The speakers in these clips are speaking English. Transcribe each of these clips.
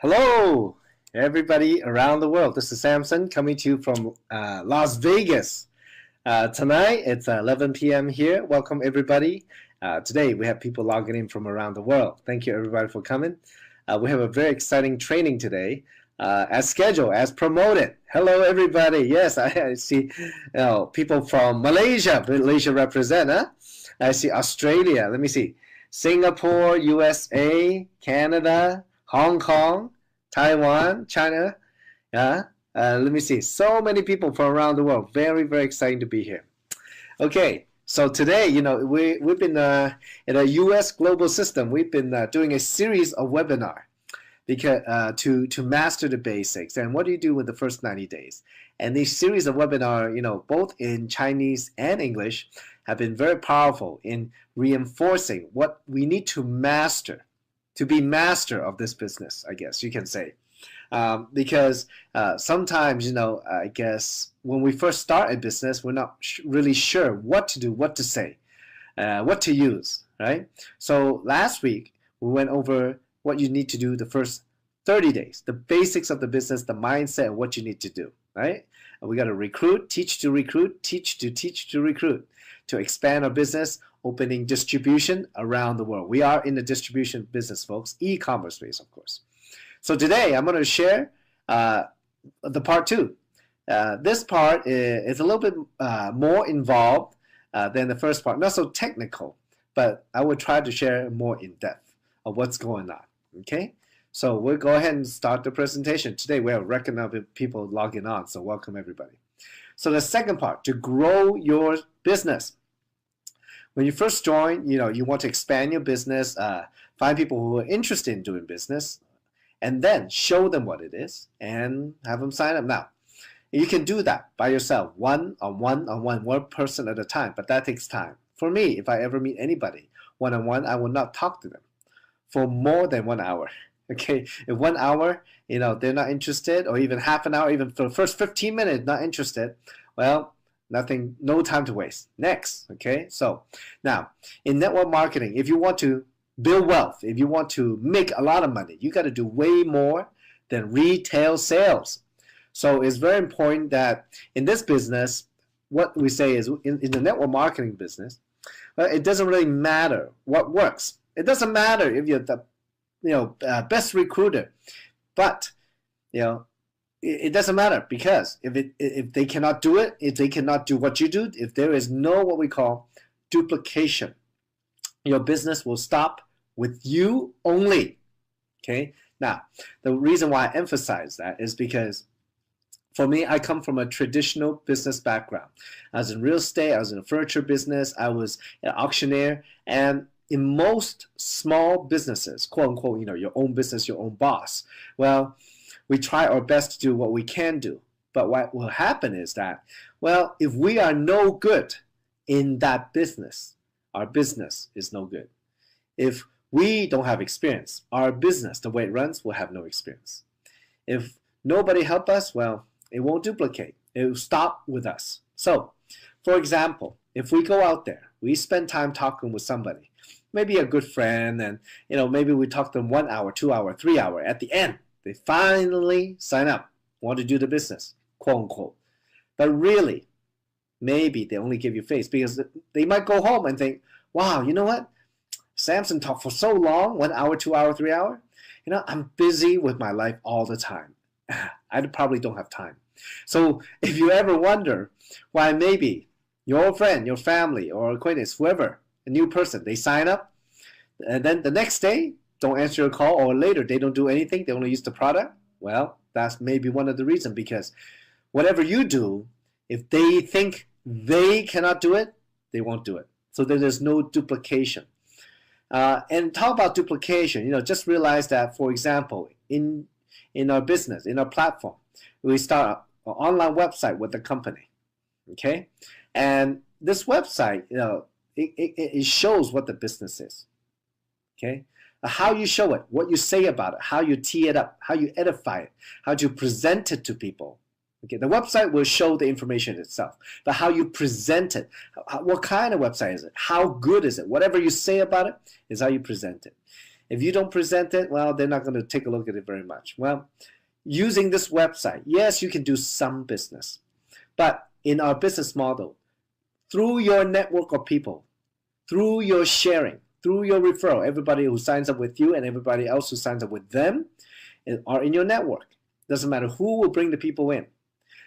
Hello, everybody around the world. This is Samson coming to you from Las Vegas. Tonight, it's 11 p.m. here. Welcome, everybody. Today, we have people logging in from around the world. Thank you, everybody, for coming. We have a very exciting training today, as scheduled, as promoted. Hello, everybody. Yes, I see people from Malaysia. Malaysia represent, huh? I see Australia. Let me see. Singapore, USA, Canada, Hong Kong, Taiwan, China. Let me see. So many people from around the world. Very, very exciting to be here. Okay, so today, we've been in a U.S. global system. We've been doing a series of webinar because to master the basics. And what do you do with the first 90 days? And these series of webinar, both in Chinese and English, have been very powerful in reinforcing what we need to master, to be master of this business, I guess you can say. Because sometimes, I guess when we first start a business, we're not really sure what to do, what to say, what to use, right? So last week, we went over what you need to do the first 30 days, the basics of the business, the mindset, and what you need to do, right? And we got to recruit, teach to recruit, teach to recruit, to expand our business, opening distribution around the world. We are in the distribution business, folks, e-commerce space, of course. So today, I'm going to share the part two. This part is a little bit more involved than the first part. Not so technical, but I will try to share more in depth of what's going on. Okay? So we'll go ahead and start the presentation. Today, we have a record number of people logging on, so welcome everybody. So the second part, to grow your business. When you first join, you want to expand your business, find people who are interested in doing business, and then show them what it is and have them sign up. Now, you can do that by yourself, one person at a time, but that takes time. For me, if I ever meet anybody one-on-one, I will not talk to them for more than 1 hour. Okay, if 1 hour, they're not interested, or even half an hour, even for the first 15 minutes, not interested, well, nothing, no time to waste. Next, okay? So now, in network marketing, if you want to build wealth, if you want to make a lot of money, you got to do way more than retail sales. So it's very important that in this business, what we say is in the network marketing business, well, it doesn't really matter what works. It doesn't matter if you're the best recruiter, but it doesn't matter, because if they cannot do it, if they cannot do what you do, if there is no what we call duplication, your business will stop with you only. Okay. Now, the reason why I emphasize that is because for me, I come from a traditional business background. I was in real estate, I was in a furniture business, I was an auctioneer, and in most small businesses, quote unquote, your own business, your own boss, well, we try our best to do what we can do. But what will happen is that, well, if we are no good in that business, our business is no good. If we don't have experience, our business, the way it runs, will have no experience. If nobody help us, well, it won't duplicate. It will stop with us. So, for example, if we go out there, we spend time talking with somebody, maybe a good friend, and maybe we talk to them 1 hour, 2 hour, 3 hour. At the end, they finally sign up, want to do the business, quote unquote. But really, maybe they only give you face because they might go home and think, wow, you know what? Samson talked for so long, 1 hour, 2 hour, 3 hour. I'm busy with my life all the time. I probably don't have time. So if you ever wonder why maybe your friend, your family, or acquaintance, whoever, a new person, they sign up, and then the next day, don't answer your call, or later they don't do anything, they only use the product, well, that's maybe one of the reasons, because whatever you do, if they think they cannot do it, they won't do it. So there's no duplication. And talk about duplication, just realize that, for example, in our business, in our platform, we start an online website with the company, okay? And this website, it shows what the business is, okay? How you show it, what you say about it, how you tee it up, how you edify it, how you present it to people. Okay, the website will show the information itself, but how you present it, what kind of website is it, how good is it, whatever you say about it is how you present it. If you don't present it, well, they're not going to take a look at it very much. Well, using this website, yes, you can do some business. But in our business model, through your network of people, through your sharing, through your referral, everybody who signs up with you and everybody else who signs up with them are in your network. Doesn't matter who will bring the people in.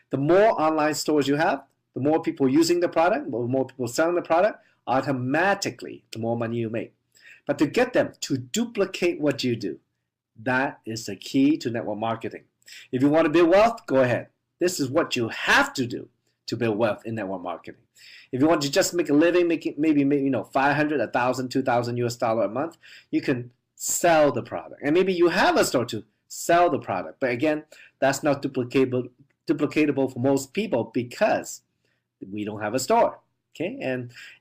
The more online stores you have, the more people using the product, the more people selling the product, automatically the more money you make. But to get them to duplicate what you do, that is the key to network marketing. If you want to build wealth, go ahead. This is what you have to do to build wealth in network marketing. If you want to just make a living, maybe 500, 1,000, 2,000 US dollar a month, you can sell the product. And maybe you have a store to sell the product. But again, that's not duplicatable for most people because we don't have a store. Okay,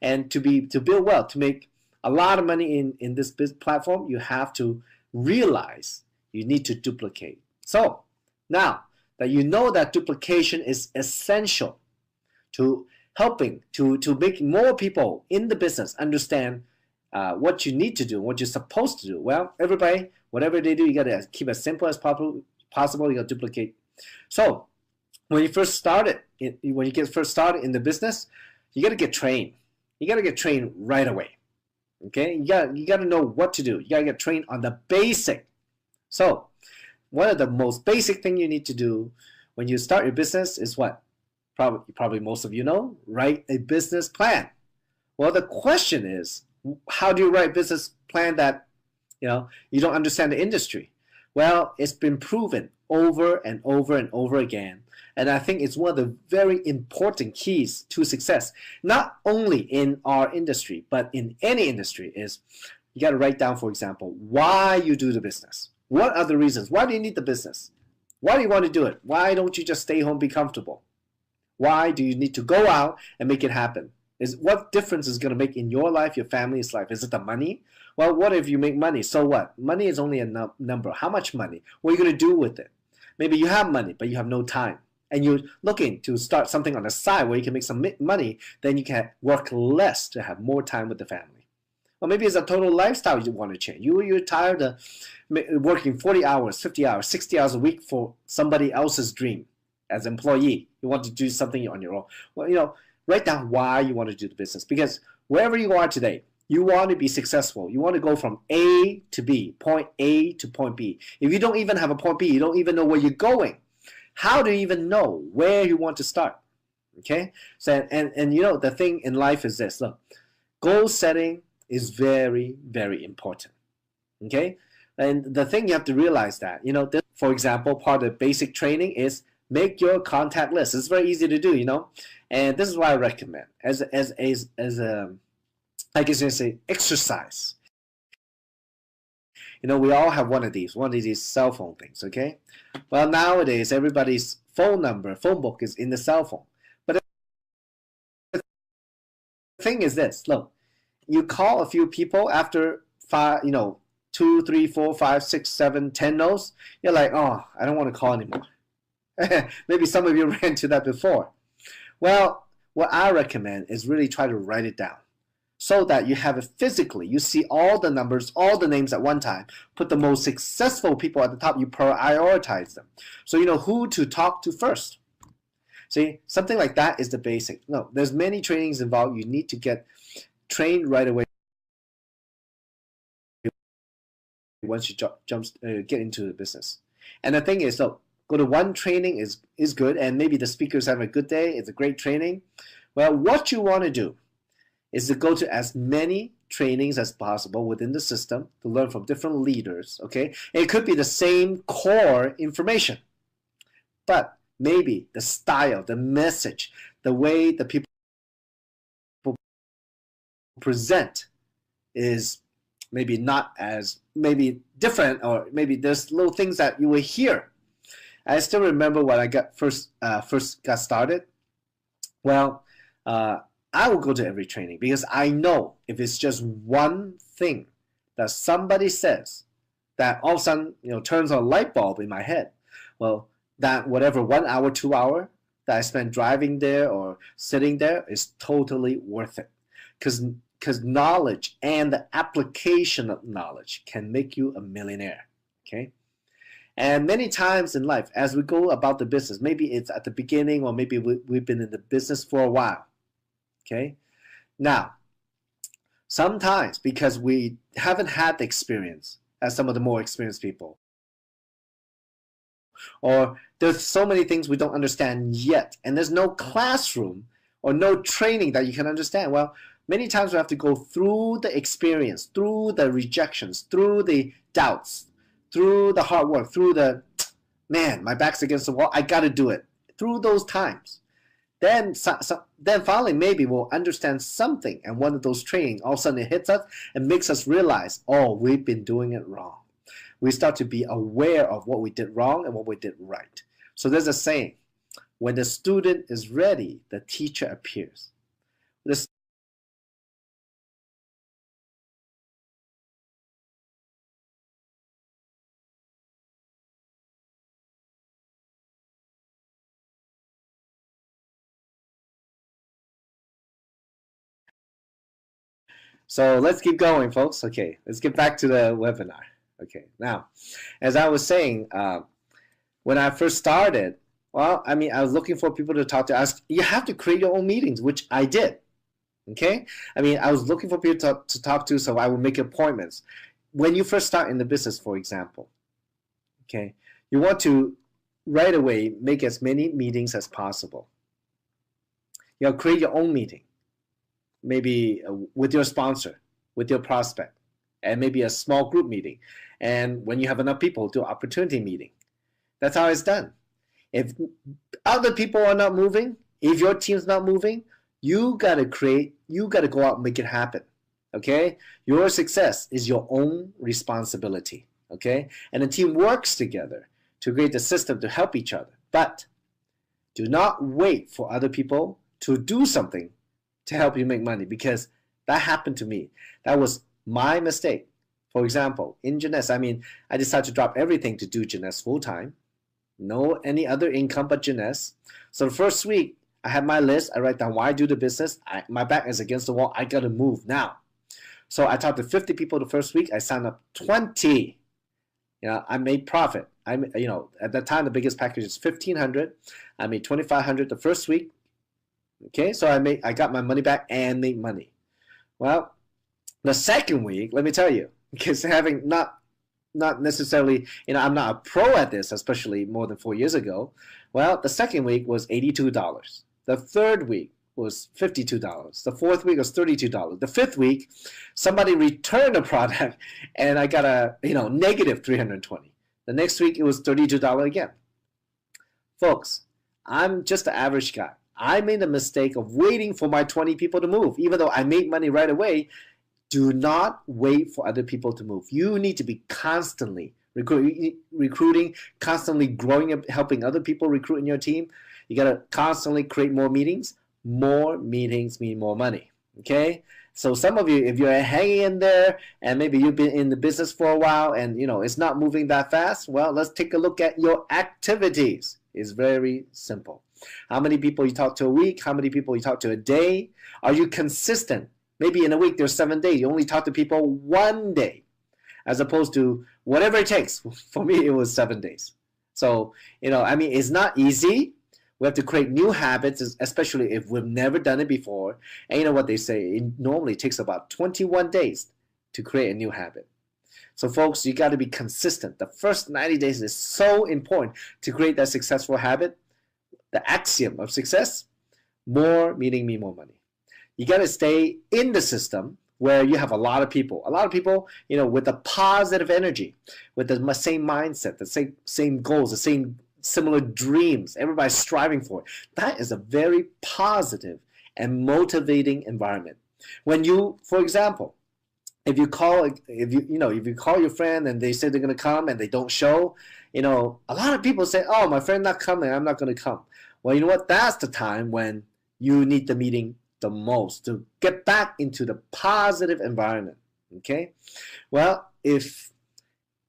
and to build wealth, to make a lot of money in this platform, you have to realize you need to duplicate. So now that you know that duplication is essential to helping to make more people in the business understand what you need to do, what you're supposed to do. Well, everybody, whatever they do, you got to keep it as simple as possible. You got to duplicate. So when you get first started in the business, you got to get trained. You got to get trained right away. Okay, you got to know what to do. You got to get trained on the basic. So one of the most basic thing you need to do when you start your business is what? Probably most of you know, write a business plan. Well, the question is, how do you write a business plan that you don't understand the industry? Well, it's been proven over and over and over again. And I think it's one of the very important keys to success, not only in our industry, but in any industry, is you got to write down, for example, why you do the business. What are the reasons? Why do you need the business? Why do you want to do it? Why don't you just stay home, be comfortable? Why do you need to go out and make it happen? What difference is going to make in your life, your family's life? Is it the money? Well, what if you make money? So what? Money is only a number. How much money? What are you going to do with it? Maybe you have money, but you have no time. And you're looking to start something on the side where you can make some money, then you can work less to have more time with the family. Or maybe it's a total lifestyle you want to change. You're tired of working 40 hours, 50 hours, 60 hours a week for somebody else's dream as an employee. You want to do something on your own. Well, write down why you want to do the business. Because wherever you are today, you want to be successful. You want to go from A to B, point A to point B. If you don't even have a point B, you don't even know where you're going. How do you even know where you want to start? Okay, so and the thing in life is this. Look, goal setting is very, very important. Okay, and the thing you have to realize that this, for example, part of the basic training is make your contact list. It's very easy to do, and this is what I recommend as a I guess you say exercise. We all have one of these cell phone things, okay? Well, nowadays, everybody's phone book is in the cell phone. But the thing is this, look, you call a few people after 5, 2, 3, 4, 5, 6, 7, 10 no's, you're like, oh, I don't want to call anymore. Maybe some of you ran into that before. Well, what I recommend is really try to write it down, so that you have it physically. You see all the numbers, all the names at one time. Put the most successful people at the top. You prioritize them. So you know who to talk to first. See, something like that is the basic. No, there's many trainings involved. You need to get trained right away once you get into the business. And the thing is, so go to one training is good, and maybe the speakers have a good day. It's a great training. Well, what you want to do is to go to as many trainings as possible within the system to learn from different leaders, okay? It could be the same core information, but maybe the style, the message, the way the people present is maybe not as, maybe different, or maybe there's little things that you will hear. I still remember when I first got started. Well, I will go to every training because I know if it's just one thing that somebody says that all of a sudden turns on a light bulb in my head, well, that whatever 1 hour, 2 hour that I spend driving there or sitting there is totally worth it. Because because knowledge and the application of knowledge can make you a millionaire. Okay. And many times in life, as we go about the business, maybe it's at the beginning or maybe we've been in the business for a while. Okay. Now, sometimes because we haven't had the experience as some of the more experienced people, or there's so many things we don't understand yet, and there's no classroom or no training that you can understand. Well, many times we have to go through the experience, through the rejections, through the doubts, through the hard work, through the, man, my back's against the wall, I got to do it. Through those times. Then finally maybe we'll understand something, and one of those training, all of a sudden it hits us and makes us realize, oh, we've been doing it wrong. We start to be aware of what we did wrong and what we did right. So there's a saying, when the student is ready, the teacher appears. So let's keep going, folks. Okay, let's get back to the webinar. Okay, now, as I was saying, when I first started, well, I mean, I was looking for people to talk to. You have to create your own meetings, which I did. Okay, I mean, I was looking for people to talk to, so I would make appointments. When you first start in the business, for example, okay, you want to right away make as many meetings as possible. You know, create your own meeting, maybe with your sponsor, with your prospect, and maybe a small group meeting. And when you have enough people, do opportunity meeting. That's how it's done. If other people are not moving, if your team's not moving, you got to go out and make it happen. Okay? Your success is your own responsibility. Okay? And the team works together to create the system to help each other. But do not wait for other people to do something to help you make money, because that happened to me. That was my mistake. For example, in Jeunesse, I mean, I decided to drop everything to do Jeunesse full time. No any other income but Jeunesse. So the first week, I had my list. I write down why I do the business. My back is against the wall. I got to move now. So I talked to 50 people the first week. I signed up 20. You know, I made profit. You know, at that time, the biggest package is $1,500. I made $2,500 the first week. Okay, so I got my money back and made money. Well, the second week, let me tell you, because having not necessarily, you know, I'm not a pro at this, especially more than 4 years ago. Well, the second week was $82. The third week was $52. The fourth week was $32. The fifth week, somebody returned a product and I got a, you know, negative $320. The next week it was $32 again. Folks, I'm just an average guy. I made the mistake of waiting for my 20 people to move. Even though I made money right away, do not wait for other people to move. You need to be constantly recruiting, constantly growing up, helping other people recruit in your team. You got to constantly create more meetings. More meetings mean more money. Okay? So some of you, if you're hanging in there and maybe you've been in the business for a while and, you know, it's not moving that fast, well, let's take a look at your activities. It's very simple. How many people you talk to a week? How many people you talk to a day? Are you consistent? Maybe in a week there's 7 days. You only talk to people 1 day, as opposed to whatever it takes. For me, it was 7 days. So, you know, I mean, it's not easy. We have to create new habits, especially if we've never done it before. And you know what they say? It normally takes about 21 days to create a new habit. So folks, you got to be consistent. The first 90 days is so important to create that successful habit. The axiom of success, more meaning me more money. You got to stay in the system where you have a lot of people, you know, with a positive energy, with the same mindset, the same goals, the same similar dreams. Everybody's striving for it. That is a very positive and motivating environment. When you, for example, if you call your friend and they say they're going to come and they don't show, you know, a lot of people say, oh, my friend not coming, I'm not going to come. Well, you know what? That's the time when you need the meeting the most to get back into the positive environment. Okay? Well, if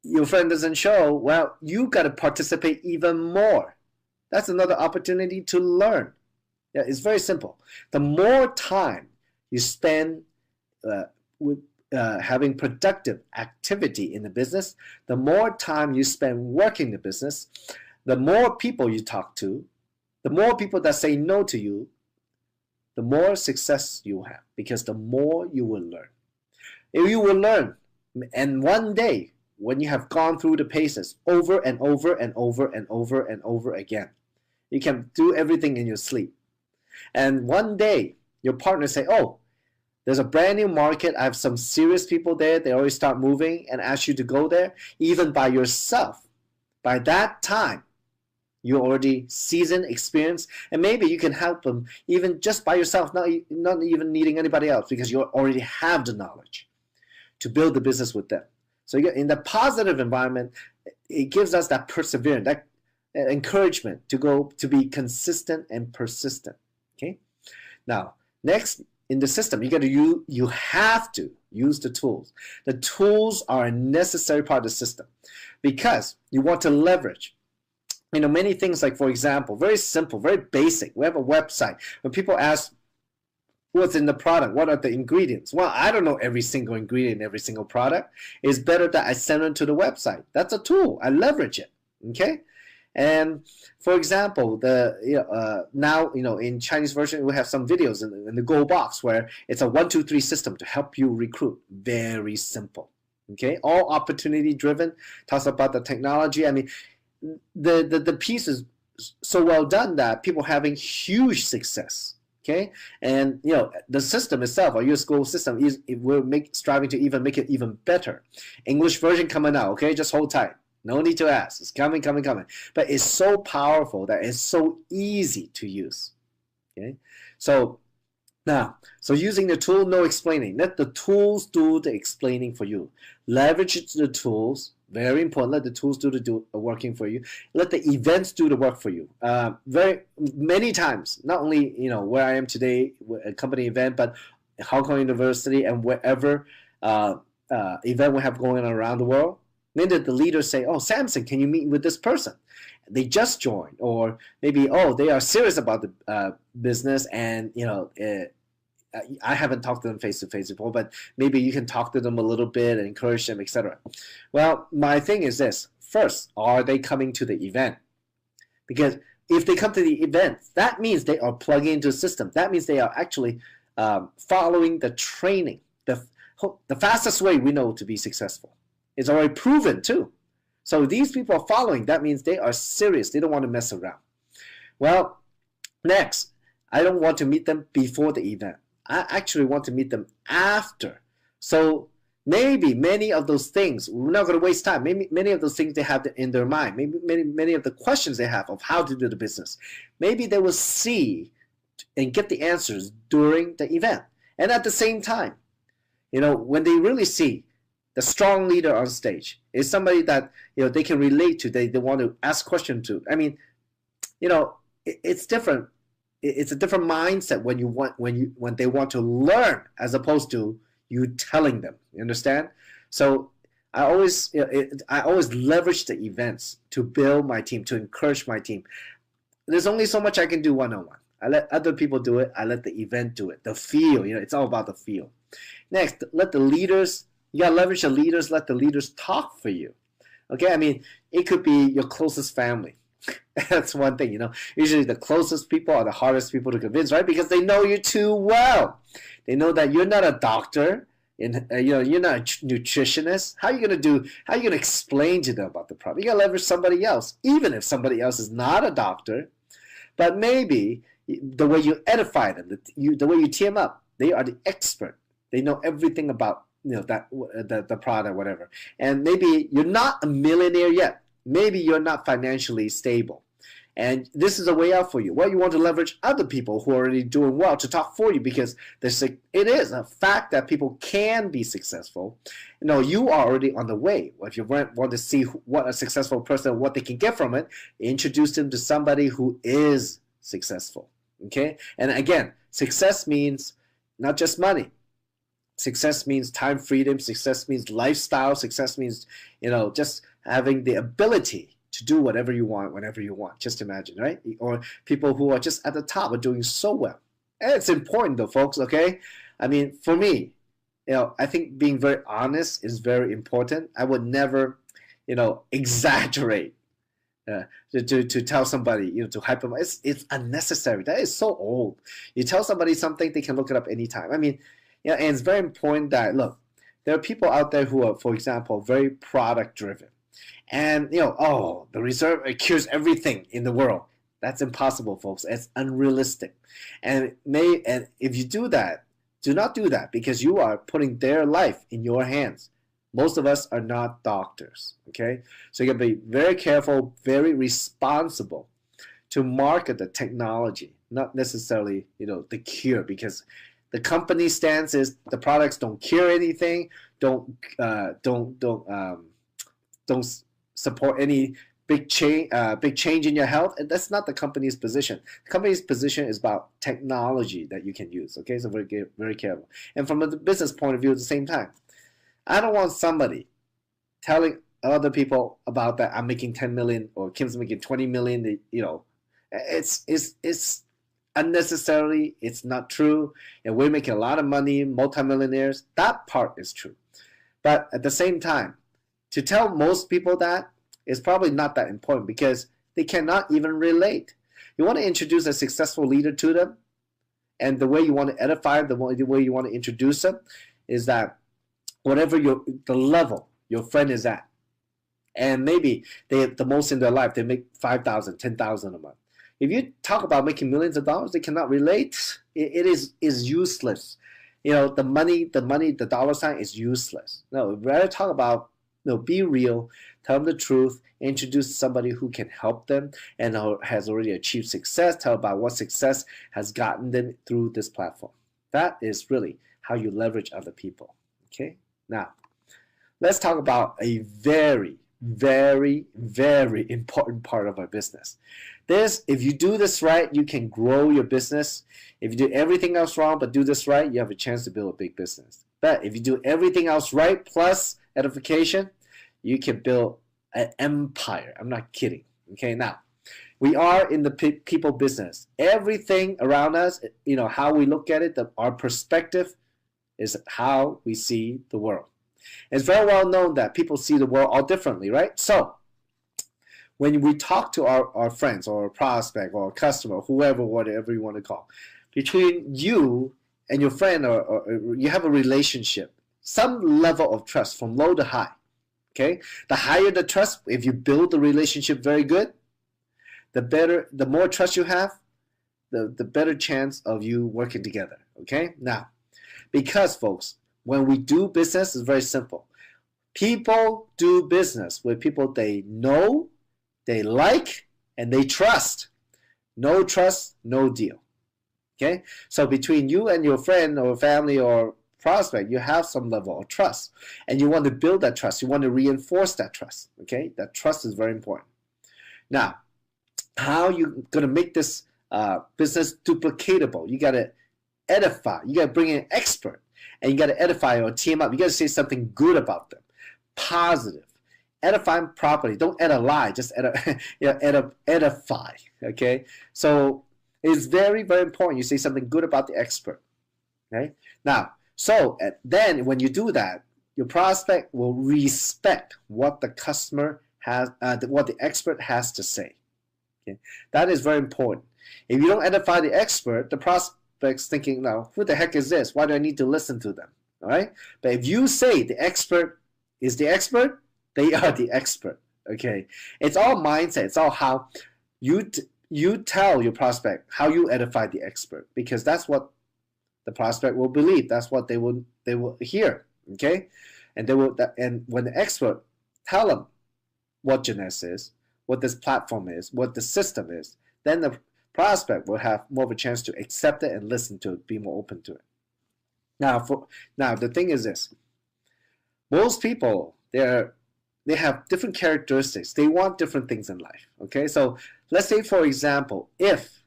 your friend doesn't show, well, you got to participate even more. That's another opportunity to learn. Yeah, it's very simple. The more time you spend with having productive activity in the business, the more time you spend working the business, the more people you talk to, the more people that say no to you, the more success you will have, because the more you will learn. If you will learn, and one day when you have gone through the paces over and over and over and over and over again, you can do everything in your sleep. And one day your partner say, oh, there's a brand new market, I have some serious people there, they already start moving and ask you to go there, even by yourself. By that time, you're already seasoned, experienced, and maybe you can help them even just by yourself, not even needing anybody else, because you already have the knowledge to build the business with them. So in the positive environment, it gives us that perseverance, that encouragement to be consistent and persistent. Okay. Now, next in the system, you have to use the tools. The tools are a necessary part of the system because you want to leverage. Many things, like, for example, very simple, very basic. We have a website. When people ask what's in the product, what are the ingredients? Well, I don't know every single ingredient in every single product. It's better that I send it to the website. That's a tool. I leverage it. Okay. And for example, now in Chinese version we have some videos in the Go box where it's a 1, 2, 3 system to help you recruit. Very simple. Okay, all opportunity driven. Talks about the technology. I mean, the piece is so well done that people are having huge success. Okay, and the system itself, our US Go system, we're striving to even make it even better. English version coming out. Okay, just hold tight. No need to ask. It's coming. But it's so powerful that it's so easy to use. Okay, so using the tool, no explaining. Let the tools do the explaining for you. Leverage the tools. Very important. Let the tools do the working for you. Let the events do the work for you. Very many times, not only where I am today, a company event, but Hong Kong University and wherever event we have going on around the world. Maybe the leaders say, oh, Samson, can you meet with this person? They just joined, or maybe, oh, they are serious about the business, and I haven't talked to them face to face before, but maybe you can talk to them a little bit and encourage them, etc. Well, my thing is this: first, are they coming to the event? Because if they come to the event, that means they are plugging into the system. That means they are actually following the training. The fastest way we know to be successful. It's already proven too. So these people are following. That means they are serious. They don't want to mess around. Well, next, I don't want to meet them before the event. I actually want to meet them after. So maybe many of those things, we're not going to waste time. Maybe many of those things they have in their mind. Maybe many of the questions they have of how to do the business. Maybe they will see and get the answers during the event. And at the same time, when they really see the strong leader on stage is somebody that they can relate to, they want to ask questions to. I mean, it's different. It's a different mindset when they want to learn as opposed to you telling them. You understand? So I always leverage the events to build my team, to encourage my team. There's only so much I can do one-on-one. I let other people do it. I let the event do it. The feel, it's all about the feel. Next, let the leaders. You gotta leverage the leaders, let the leaders talk for you. Okay, I mean, it could be your closest family. That's one thing, Usually the closest people are the hardest people to convince, right? Because they know you too well. They know that you're not a doctor, and you're not a nutritionist. How are you gonna explain to them about the problem? You gotta leverage somebody else, even if somebody else is not a doctor. But maybe the way you edify them, the way you team up, they are the expert. They know everything about the product, whatever. And maybe you're not a millionaire yet. Maybe you're not financially stable. And this is a way out for you. Well, you want to leverage other people who are already doing well to talk for you, because it is a fact that people can be successful. You are already on the way. If you want to see what a successful person, what they can get from it, introduce them to somebody who is successful. Okay? And again, success means not just money. Success means time freedom. Success means lifestyle. Success means, just having the ability to do whatever you want, whenever you want. Just imagine, right? Or people who are just at the top are doing so well. And it's important though, folks, okay? I mean, for me, I think being very honest is very important. I would never, exaggerate to tell somebody, to hyper. It's unnecessary. That is so old. You tell somebody something, they can look it up anytime. I mean, and it's very important that look, there are people out there who are, for example, very product driven, and oh, the reserve cures everything in the world. That's impossible, folks. It's unrealistic, and if you do that, do not do that because you are putting their life in your hands. Most of us are not doctors, okay? So you gotta be very careful, very responsible to market the technology, not necessarily, the cure, because the company stance is the products don't cure anything, don't support any big change in your health. And that's not the company's position. The company's position is about technology that you can use. Okay, so very careful. And from a business point of view, at the same time, I don't want somebody telling other people about that I'm making 10 million or Kim's making 20 million. It's unnecessarily. It's not true. And we're making a lot of money, multimillionaires. That part is true. But at the same time, to tell most people that is probably not that important because they cannot even relate. You want to introduce a successful leader to them, and the way you want to edify them, the way you want to introduce them is that whatever the level your friend is at, and maybe they the most in their life, they make 5,000, 10,000 a month. If you talk about making millions of dollars, they cannot relate. It is useless. The money, the dollar sign is useless. No, rather talk about, be real, tell them the truth, introduce somebody who can help them and has already achieved success, tell about what success has gotten them through this platform. That is really how you leverage other people. Okay, now let's talk about a very, very, very important part of our business. If you do this right, you can grow your business. If you do everything else wrong but do this right, you have a chance to build a big business. But if you do everything else right plus edification, you can build an empire. I'm not kidding. Okay, now we are in the people business. Everything around us, how we look at it, our perspective is how we see the world. It's very well known that people see the world all differently, right? So when we talk to our friends or a prospect or a customer, whoever, whatever you want to call, between you and your friend or you have a relationship, some level of trust from low to high. Okay, the higher the trust, if you build the relationship very good, the more trust you have, the better chance of you working together. Okay, now, because folks, when we do business, it's very simple. People do business with people they know, they like, and they trust. No trust, no deal. Okay, so between you and your friend or family or prospect, you have some level of trust, and you want to build that trust. You want to reinforce that trust. Okay, that trust is very important. Now, how you going to make this business duplicatable? You got to edify. You got to bring in an expert, and you got to edify or team up. You got to say something good about them, positive. Edify them properly. Don't edify, just edify. Okay, so it's very, very important. You say something good about the expert. Okay, now. So then when you do that, your prospect will respect what the customer has, what the expert has to say. Okay? That is very important. If you don't edify the expert, the prospect's thinking, now, who the heck is this? Why do I need to listen to them? All right? But if you say the expert is the expert, they are the expert. Okay? It's all mindset. It's all how you tell your prospect how you edify the expert, because that's what the prospect will believe. That's what they will hear. Okay, and when the expert tell them what Genes is, what this platform is, what the system is, then the prospect will have more of a chance to accept it and listen to it, be more open to it. Now the thing is this: most people they have different characteristics. They want different things in life. Okay, so let's say, for example, if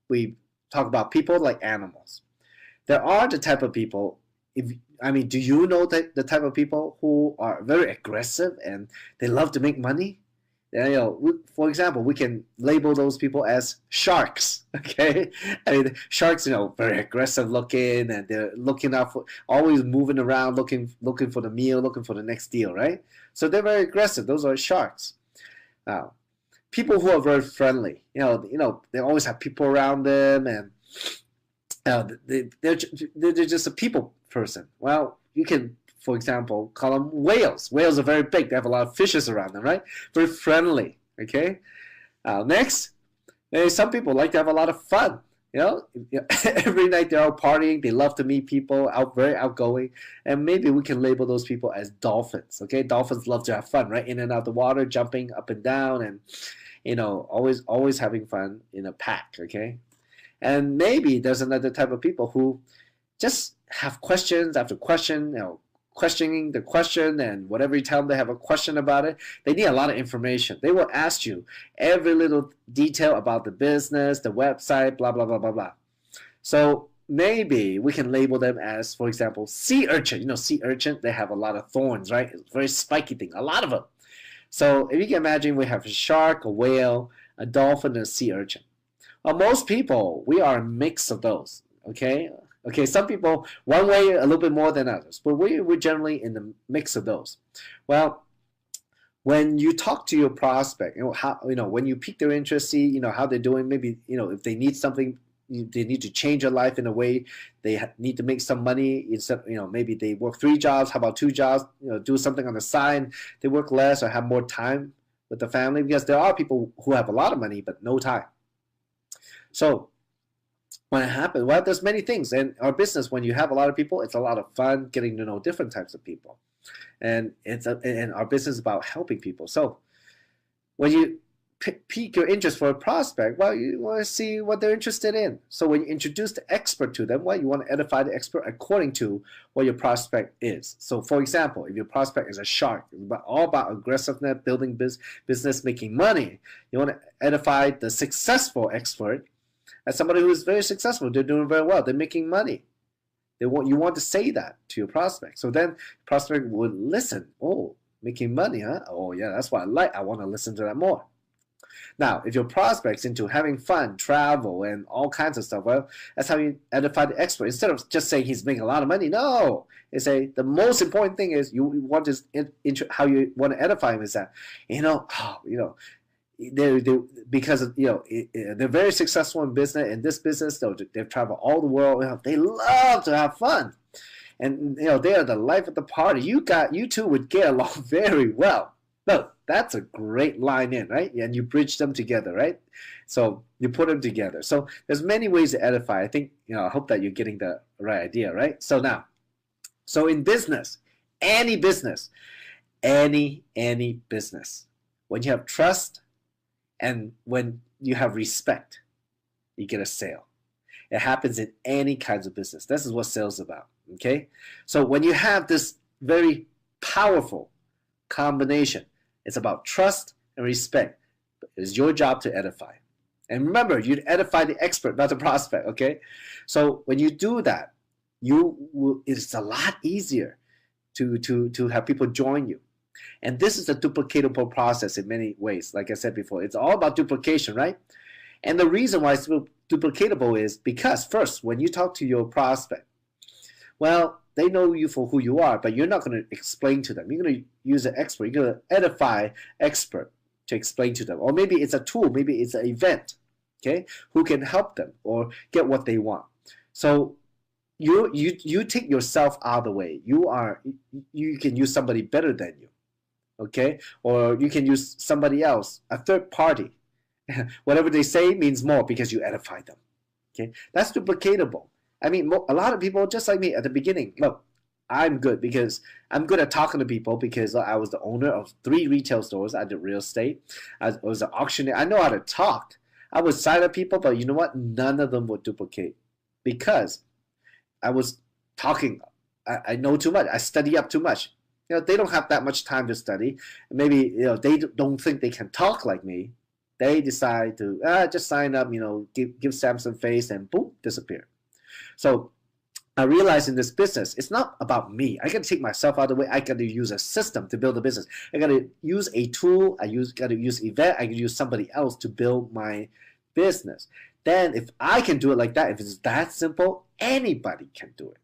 we talk about people like animals. There are the type of people, do you know the type of people who are very aggressive and they love to make money? And, for example, we can label those people as sharks. Okay, I mean, sharks, very aggressive looking, and they're looking out for, always moving around, looking for the meal, looking for the next deal, right? So they're very aggressive. Those are sharks. Now, people who are very friendly, they always have people around them, and they're just a people person. Well, you can, for example, call them whales. Whales are very big. They have a lot of fishes around them, right? Very friendly. Okay. Next, some people like to have a lot of fun. Every night they're out partying. They love to meet people, very outgoing, and maybe we can label those people as dolphins. Okay, dolphins love to have fun, right? In and out of the water, jumping up and down, and always having fun in a pack. Okay, and maybe there's another type of people who just have questions after question, questioning the question, and whatever you tell them they have a question about it, they need a lot of information. They will ask you every little detail about the business, the website, blah, blah, blah, blah, blah. So maybe we can label them as, for example, sea urchin. Sea urchin, they have a lot of thorns, right? It's a very spiky thing, a lot of them. So if you can imagine, we have a shark, a whale, a dolphin, and a sea urchin. Well, most people, we are a mix of those, okay? Okay, some people one way a little bit more than others, but we're generally in the mix of those. Well, when you talk to your prospect, when you pique their interest, see how they're doing. Maybe if they need something, they need to change their life in a way. They need to make some money. Instead, maybe they work 3 jobs. How about 2 jobs? Do something on the side. They work less or have more time with the family, because there are people who have a lot of money but no time. So when it happens, well, there's many things in our business. When you have a lot of people, it's a lot of fun getting to know different types of people, and and our business is about helping people. So when you pique your interest for a prospect, well, you want to see what they're interested in. So when you introduce the expert to them, well, you want to edify the expert according to what your prospect is. So for example, if your prospect is a shark, it's all about aggressiveness, building business, making money, you want to edify the successful expert as somebody who is very successful. They're doing very well. They're making money. You want to say that to your prospect. So then prospect would listen. Oh, making money, huh? Oh, yeah, that's what I like. I want to listen to that more. Now, if your prospect's into having fun, travel, and all kinds of stuff, well, that's how you edify the expert. Instead of just saying he's making a lot of money, no. You say the most important thing is you want to how you want to edify him is that, because they're very successful in business. In this business, they've traveled all the world. They love to have fun, and they are the life of the party. You two would get along very well. No, that's a great line in, right? And you bridge them together, right? So you put them together. So there's many ways to edify. I think I hope that you're getting the right idea, right? So now, in business, any business, any business, when you have trust and when you have respect, you get a sale. It happens in any kinds of business. This is what sales is about, okay? So when you have this very powerful combination, it's about trust and respect. It's your job to edify. And remember, you edify the expert, not the prospect, okay? So when you do that, it's a lot easier to have people join you. And this is a duplicatable process in many ways. Like I said before, it's all about duplication, right? And the reason why it's duplicatable is because, first, when you talk to your prospect, well, they know you for who you are, but you're not going to explain to them. You're going to use an expert. You're going to edify expert to explain to them. Or maybe it's a tool. Maybe it's an event, okay, who can help them or get what they want. So you take yourself out of the way. You can use somebody better than you, okay? Or you can use somebody else, a third party. Whatever they say means more because you edify them, okay? That's duplicatable. I mean, a lot of people, just like me at the beginning, look, I'm good because I'm good at talking to people because I was the owner of 3 retail stores. I did real estate. I was an auctioneer. I know how to talk. I would sign up people, but you know what? None of them would duplicate because I was talking. I know too much. I study up too much. They don't have that much time to study. Maybe they don't think they can talk like me. They decide to just sign up. Give Samson face and boom, disappear. So I realized in this business, it's not about me. I got to take myself out of the way. I got to use a system to build a business. I got to use a tool. Got to use event. I can use somebody else to build my business. Then if I can do it like that, if it's that simple, anybody can do it.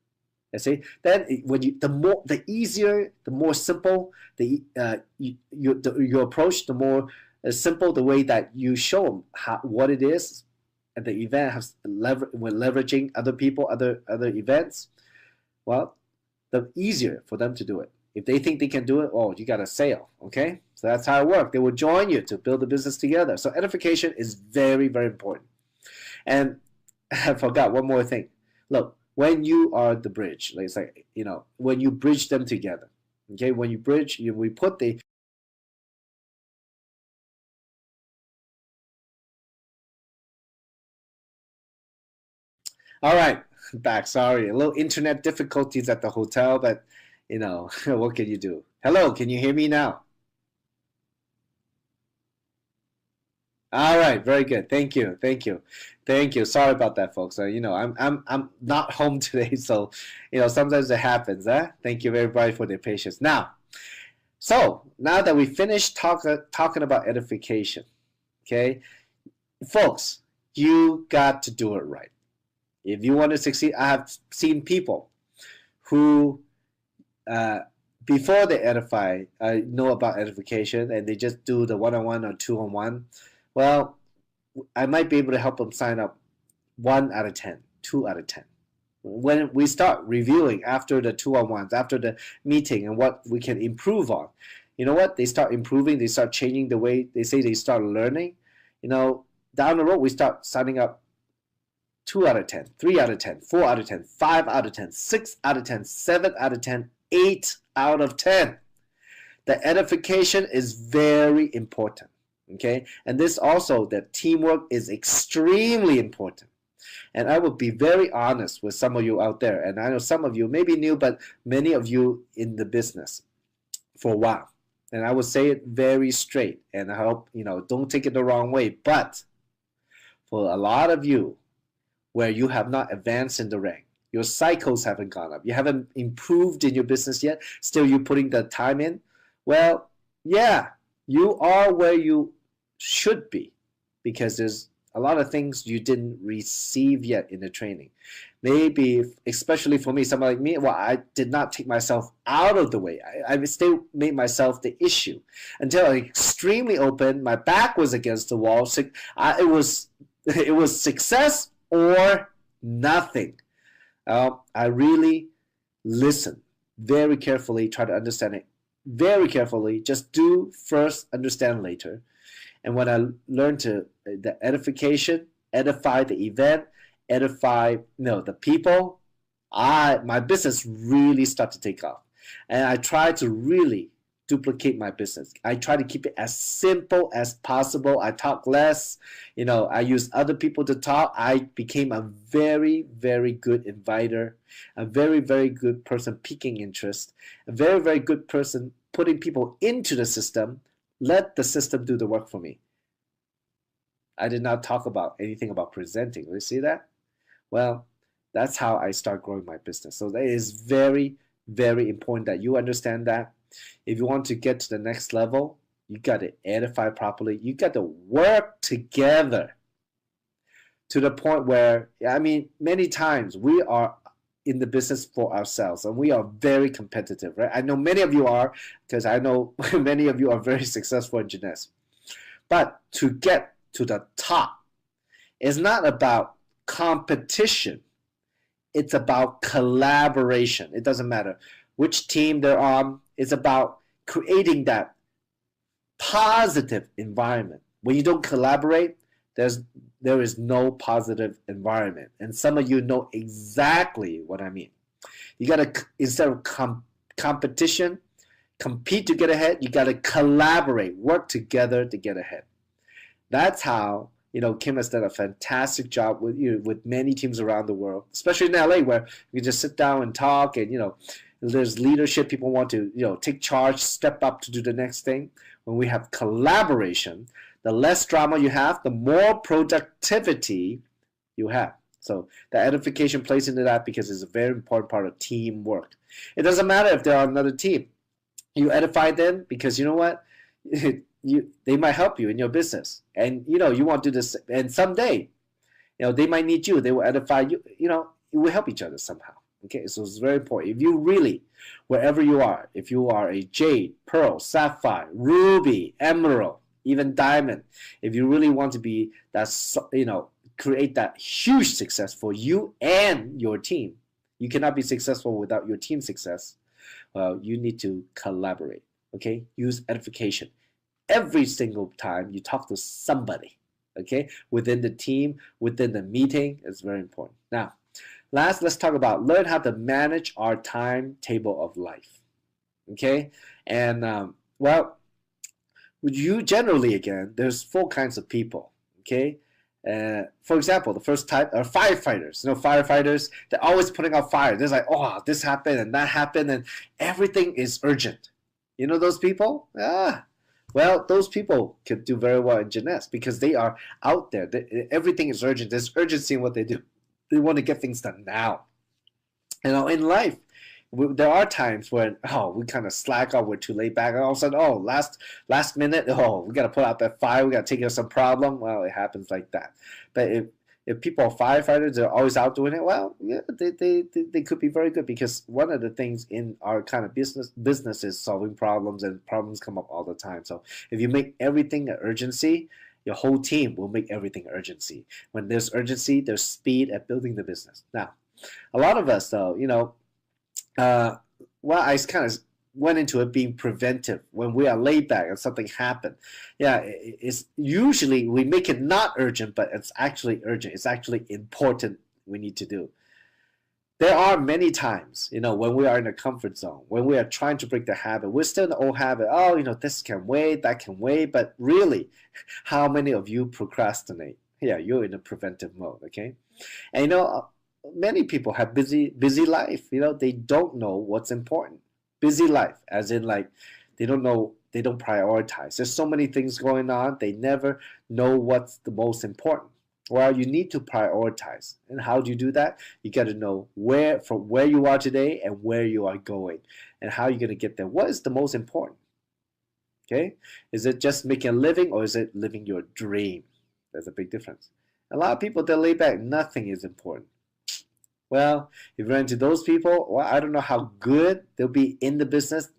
You see, then when the easier, the more simple your approach, the more simple the way that you show them what it is, and the event has when leveraging other people, other events. Well, the easier for them to do it. If they think they can do it, oh, you got a sale, okay? So that's how it works. They will join you to build the business together. So edification is very, very important. And I forgot one more thing. Look, when you are the bridge, it's like, when you bridge them together, okay? When you bridge, we put the All right, back. Sorry, a little internet difficulties at the hotel, but what can you do? Hello, can you hear me now? All right, very good. Thank you, thank you, thank you. Sorry about that, folks. I'm not home today, so sometimes it happens. Thank you everybody for their patience. Now that we finished talking about edification, okay, folks, you got to do it right. If you want to succeed, I have seen people who, before they edify, know about edification, and they just do the one-on-one or two-on-one. Well, I might be able to help them sign up 1 out of 10, 2 out of 10. When we start reviewing after the two-on-ones, after the meeting, and what we can improve on, you know what? They start improving, they start changing the way they say, they start learning. Down the road, we start signing up 2 out of 10, 3 out of 10, 4 out of 10, 5 out of 10, 6 out of 10, 7 out of 10, 8 out of 10. The edification is very important, okay? And this also, that teamwork is extremely important. And I will be very honest with some of you out there, and I know some of you may be new, but many of you in the business for a while. And I will say it very straight, and I hope, don't take it the wrong way, but for a lot of you, where you have not advanced in the rank, your cycles haven't gone up, you haven't improved in your business yet, still you're putting the time in, well, yeah, you are where you should be, because there's a lot of things you didn't receive yet in the training. Maybe, especially for me, someone like me, well, I did not take myself out of the way. I still made myself the issue until I extremely open. My back was against the wall. So it was success or nothing. I really listen very carefully, try to understand it very carefully. Just do first, understand later. And when I learned the edification, edify the event, edify the people, my business really started to take off. And I try to really duplicate my business. I try to keep it as simple as possible. I talk less. I use other people to talk. I became a very, very good inviter, a very, very good person piquing interest, a very, very good person putting people into the system. Let the system do the work for me. I did not talk about anything about presenting. You see that? Well, that's how I start growing my business. So that is very, very important that you understand that. If you want to get to the next level, you got to edify properly. You got to work together to the point where, many times we are in the business for ourselves, and we are very competitive, right? I know many of you are, because I know many of you are very successful engineers. But to get to the top, it's not about competition. It's about collaboration. It doesn't matter which team they're on. It's about creating that positive environment. When you don't collaborate, there is no positive environment. And some of you know exactly what I mean. You got to, instead of competition, compete to get ahead, you got to collaborate, work together to get ahead. That's how, Kim has done a fantastic job with many teams around the world, especially in LA, where you can just sit down and talk, and, there's leadership. People want to, take charge, step up to do the next thing. When we have collaboration, the less drama you have, the more productivity you have. So the edification plays into that because it's a very important part of teamwork. It doesn't matter if they're on another team. You edify them because you know what? They might help you in your business. And you want to do this, and someday, they might need you. They will edify you. You will help each other somehow. Okay, so it's very important. If you really, wherever you are, if you are a jade, pearl, sapphire, ruby, emerald, even diamond, if you really want to be that, create that huge success for you and your team, you cannot be successful without your team success. Well, you need to collaborate. Okay, use edification every single time you talk to somebody. Okay, within the team, within the meeting, it's very important. Now, last, let's talk about learn how to manage our timetable of life. Okay, and well, you generally, again, there's 4 kinds of people. Okay, for example, the first type are firefighters. Firefighters, they're always putting out fire. They're like, oh, this happened and that happened, and everything is urgent. You know those people? Well, those people could do very well in gymnastics because they are out there. Everything is urgent. There's urgency in what they do. They want to get things done now. In life, there are times when we kind of slack off, we're too laid back, and all of a sudden, last minute, we got to put out that fire, we got to take care of some problem. Well, it happens like that. But if people are firefighters, they're always out doing it. Well, yeah, they could be very good because one of the things in our kind of business is solving problems, and problems come up all the time. So if you make everything an urgency, your whole team will make everything urgency. When there's urgency, there's speed at building the business. Now, a lot of us, though, I kind of went into it being preventive. When we are laid back and something happened, it's usually we make it not urgent, but it's actually urgent. It's actually important. We need to do. There are many times, when we are in a comfort zone, when we are trying to break the habit, we're still in the old habit. Oh, this can wait, that can wait. But really, how many of you procrastinate? Yeah, you're in a preventive mode. Okay, and many people have busy life. They don't know what's important. Busy life, as in like they don't know, they don't prioritize. There's so many things going on. They never know what's the most important. Well, you need to prioritize. And how do you do that? You got to know from where you are today and where you are going, and how you're going to get there. What is the most important? Okay, is it just making a living, or is it living your dream? There's a big difference. A lot of people, they lay back. Nothing is important. Well, if you run into those people, well, I don't know how good they'll be in the business,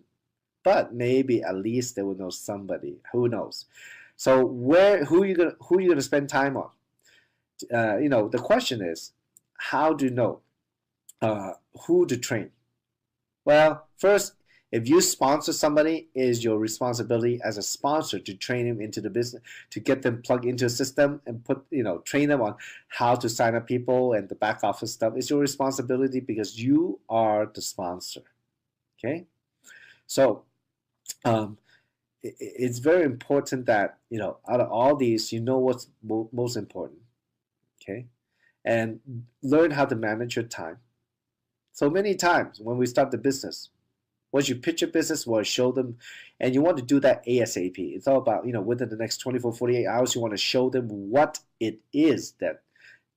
but maybe at least they will know somebody. Who knows? So who are you gonna spend time on? The question is, how do you know who to train? Well, first, if you sponsor somebody, it is your responsibility as a sponsor to train them into the business, to get them plugged into a system and train them on how to sign up people and the back office stuff. It's your responsibility because you are the sponsor. Okay, so it's very important that out of all these, what's most important. Okay, and learn how to manage your time. So many times when we start the business, once you pitch your business, well, show them, and you want to do that ASAP. It's all about, within the next 24, 48 hours, you want to show them what it is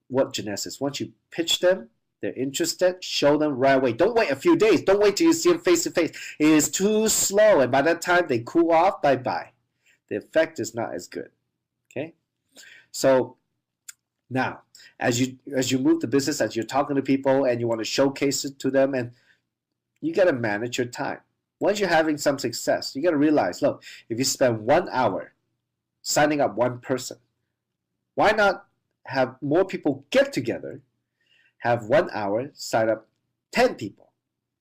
what gymnastics. Once you pitch them, they're interested, show them right away. Don't wait a few days. Don't wait till you see them face to face. It is too slow, and by that time, they cool off, bye-bye. The effect is not as good, okay? So now, as you move the business, as you're talking to people, and you want to showcase it to them, and you got to manage your time. Once you're having some success, you got to realize, look, if you spend 1 hour signing up one person, why not have more people get together, have 1 hour sign up 10 people,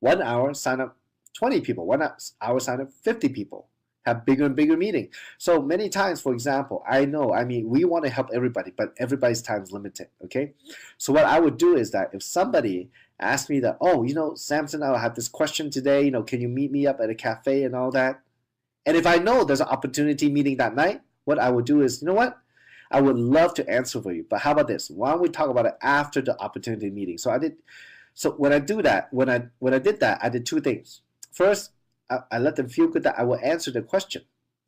1 hour sign up 20 people, 1 hour sign up 50 people, have bigger and bigger meeting. So many times, for example, we want to help everybody, but everybody's time is limited, okay? So what I would do is that if somebody asked me that, Samson, I'll have this question today, can you meet me up at a cafe and all that? And if I know there's an opportunity meeting that night, what I would do is, what? I would love to answer for you, but how about this? Why don't we talk about it after the opportunity meeting? So when I did that, I did 2 things. First, I let them feel good that I will answer the question.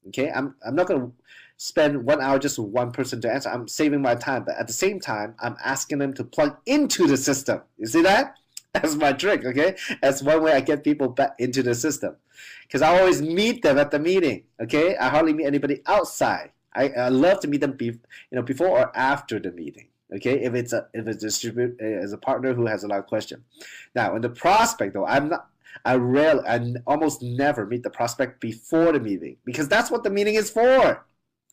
Okay, I'm not going to spend 1 hour just with one person to answer. I'm saving my time, but at the same time, I'm asking them to plug into the system. You see that? That's my trick, okay? That's one way I get people back into the system. Because I always meet them at the meeting, okay? I hardly meet anybody outside. I love to meet them before or after the meeting, okay? If it's a partner who has a lot of questions. Now, in the prospect, though, I almost never meet the prospect before the meeting because that's what the meeting is for.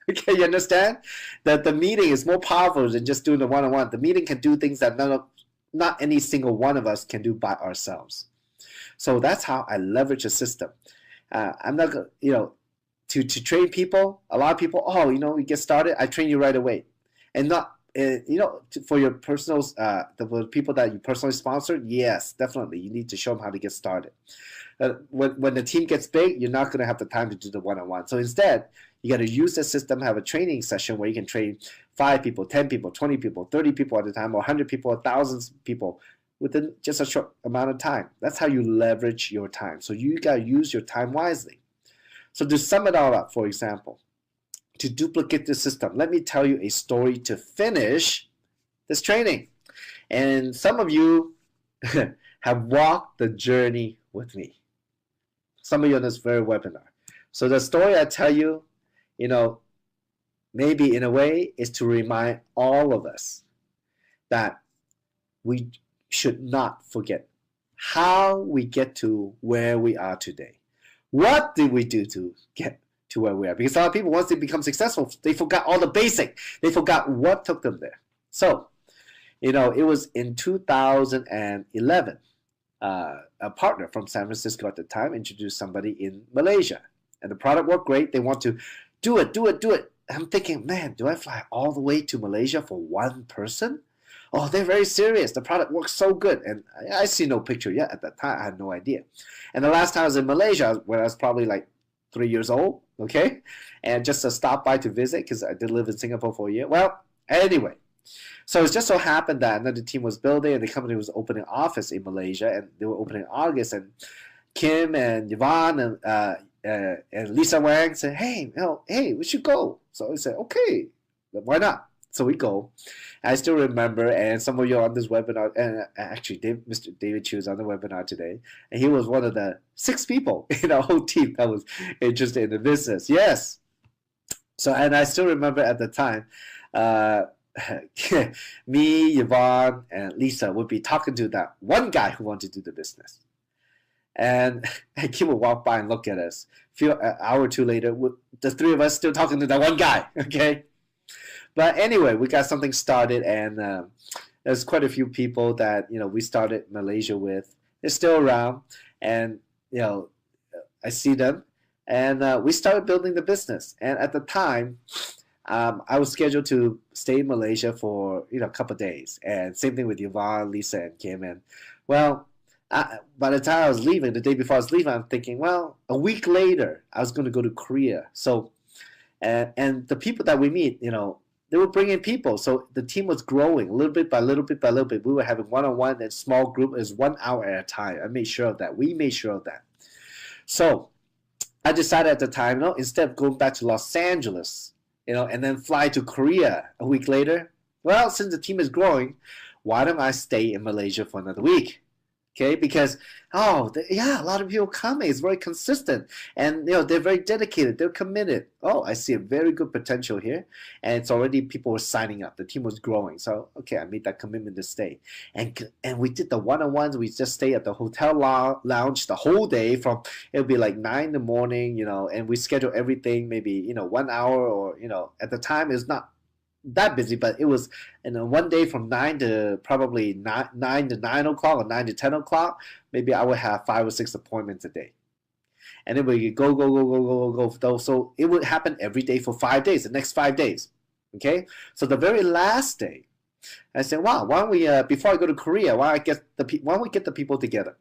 Okay, you understand? That the meeting is more powerful than just doing the one-on-one. The meeting can do things that not any single one of us can do by ourselves. So that's how I leverage a system. I'm not going to train people. A lot of people, we get started, I train you right away. And not, for your personal, the people that you personally sponsor, yes, definitely. You need to show them how to get started. When the team gets big, you're not going to have the time to do the one-on-one. So instead, you got to use the system, have a training session where you can train 5 people, 10 people, 20 people, 30 people at a time, or 100 people, or thousands of people within just a short amount of time. That's how you leverage your time. So you got to use your time wisely. So to sum it all up, for example, to duplicate the system, let me tell you a story to finish this training. And some of you have walked the journey with me. Some of you on this very webinar. So the story I tell you, maybe in a way is to remind all of us that we should not forget how we get to where we are today. What did we do to get to where we are? Because a lot of people, once they become successful, they forgot all the basic. They forgot what took them there. So, it was in 2011. A partner from San Francisco at the time introduced somebody in Malaysia. And the product worked great. They want to do it. I'm thinking, man, do I fly all the way to Malaysia for one person? Oh, they're very serious. The product works so good. And I see no picture yet at that time. I had no idea. And the last time I was in Malaysia, when I was probably like 3 years old, okay? And just to stop by to visit, because I did live in Singapore for a year. Well, anyway. So it just so happened that another team was building and the company was opening office in Malaysia, and they were opening in August. And Kim and Yvonne and Lisa Wang said, hey, we should go. So I said, okay, why not? So we go. I still remember, and some of you are on this webinar, and actually Mr. David Chu is on the webinar today, and he was one of the 6 people in our whole team that was interested in the business. Yes. So, and I still remember at the time, me, Yvonne, and Lisa would be talking to that one guy who wanted to do the business. And Kim would walk by and look at us. An hour or two later, the 3 of us still talking to that one guy, okay? But anyway, we got something started, and there's quite a few people that, we started Malaysia with. They're still around, and, I see them. And we started building the business. And at the time, I was scheduled to stay in Malaysia for, a couple of days. And same thing with Yvonne, Lisa, and Kim. And, well, by the time I was leaving, the day before I was leaving, I'm thinking, well, a week later, I was going to go to Korea. So, and the people that we meet, they were bringing people. So the team was growing little bit by little bit by little bit. We were having one-on-one and small group. It was 1 hour at a time. I made sure of that. We made sure of that. So I decided at the time, instead of going back to Los Angeles, and then fly to Korea a week later, well, since the team is growing, why don't I stay in Malaysia for another week? Okay, because, a lot of people coming. It's very consistent. And, they're very dedicated. They're committed. Oh, I see a very good potential here. And it's already people were signing up. The team was growing. So, okay, I made that commitment to stay. And we did the one-on-ones. We just stayed at the hotel lounge the whole day from, it would be like 9 in the morning, and we scheduled everything maybe, 1 hour or, at the time it's not that busy, but it was one day from 9 to probably 9 to 9 o'clock or 9 to 10 o'clock. Maybe I would have 5 or 6 appointments a day, and then we could go. So it would happen every day for 5 days. The next 5 days, okay. So the very last day, I said, "Wow, why don't we before I go to Korea, why don't we get the people together?"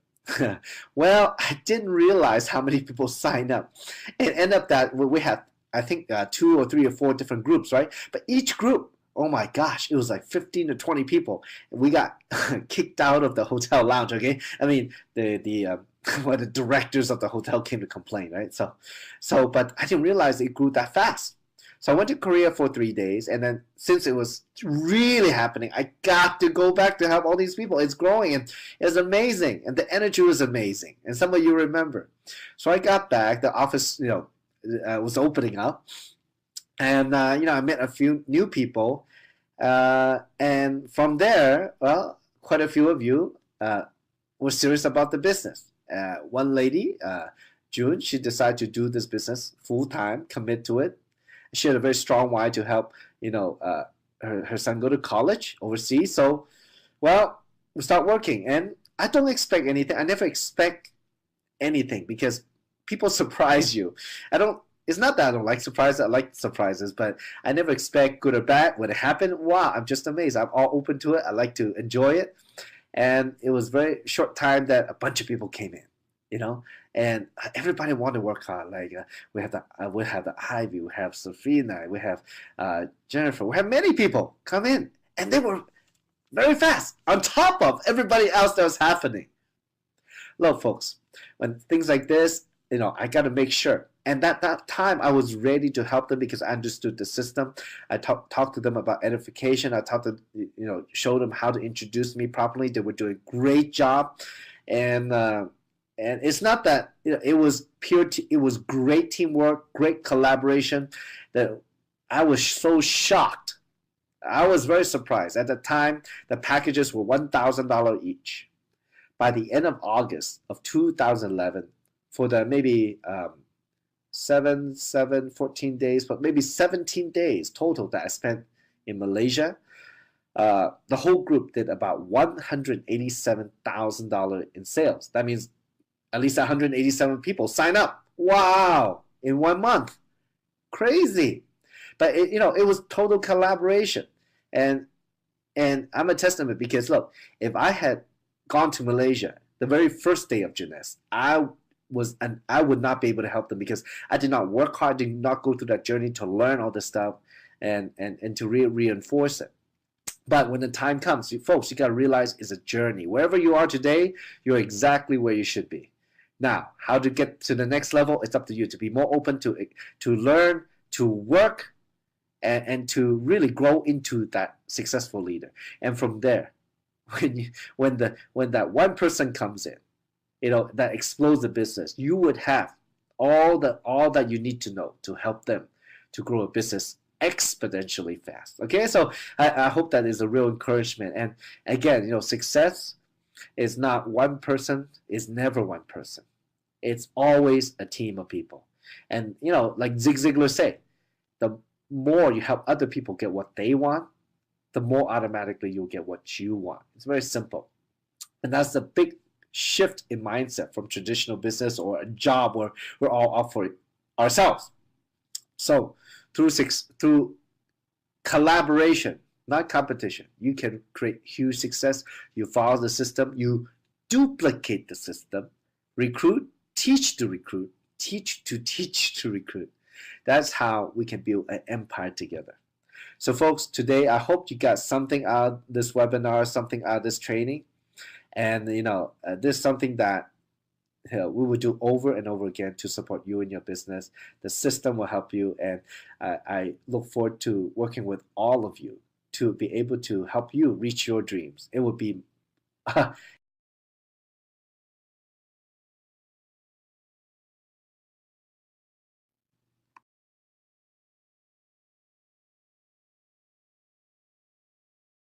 Well, I didn't realize how many people signed up. It ended up that we had, I think, 2 or 3 or 4 different groups, right? But each group Oh my gosh, it was like 15 to 20 people. We got kicked out of the hotel lounge, okay? I mean, the well, the directors of the hotel came to complain, right? But I didn't realize it grew that fast. So I went to Korea for 3 days, and then since it was really happening, I got to go back to help all these people. It's growing, and it's amazing, and the energy was amazing. And some of you remember. So I got back. The office, was opening up, and I met a few new people, and from there, well, quite a few of you were serious about the business. One lady, June, she decided to do this business full time, commit to it. She had a very strong why to help, her son go to college overseas. So, well, we start working, and I don't expect anything. I never expect anything because people surprise you. I don't. It's not that I don't like surprises. I like surprises, but I never expect good or bad. When it happened, wow, I'm just amazed. I'm all open to it. I like to enjoy it, and it was very short time that a bunch of people came in, and everybody wanted to work hard. Like we have the Ivy, we have Safina, we have Jennifer, we have many people come in, and they were very fast on top of everybody else that was happening. Look, folks, when things like this, I got to make sure. And at that time, I was ready to help them because I understood the system. I talked to them about edification. I talked to, show them how to introduce me properly. They were doing a great job, and it's not that it was it was great teamwork, great collaboration. That I was so shocked. I was very surprised. At the time, the packages were $1,000 each. By the end of August of 2011, for the maybe 14 days, but maybe 17 days total that I spent in Malaysia, the whole group did about $187,000 in sales. That means at least 187 people sign up. Wow! In 1 month, crazy. But it was total collaboration, and I'm a testament because look, if I had gone to Malaysia the very first day of Jeunesse, I would not be able to help them because I did not work hard, did not go through that journey to learn all this stuff and to reinforce it. But when the time comes, folks, you got to realize it's a journey. Wherever you are today, you're exactly where you should be. Now, how to get to the next level, it's up to you to be more open to learn, to work, and to really grow into that successful leader. And from there, when that one person comes in, that explodes the business, you would have all that you need to know to help them to grow a business exponentially fast. Okay, so I hope that is a real encouragement. And again, success is not one person, is never one person. It's always a team of people. And like Zig Ziglar said, the more you help other people get what they want, the more automatically you'll get what you want. It's very simple. And that's the big shift in mindset from traditional business or a job where we're all up for it ourselves. So through collaboration, not competition, you can create huge success. You follow the system, you duplicate the system, recruit, teach to recruit, teach to recruit. That's how we can build an empire together. So folks, today I hope you got something out of this webinar, something out of this training. And this is something that we will do over and over again to support you in your business. The system will help you, and I look forward to working with all of you to be able to help you reach your dreams. It would be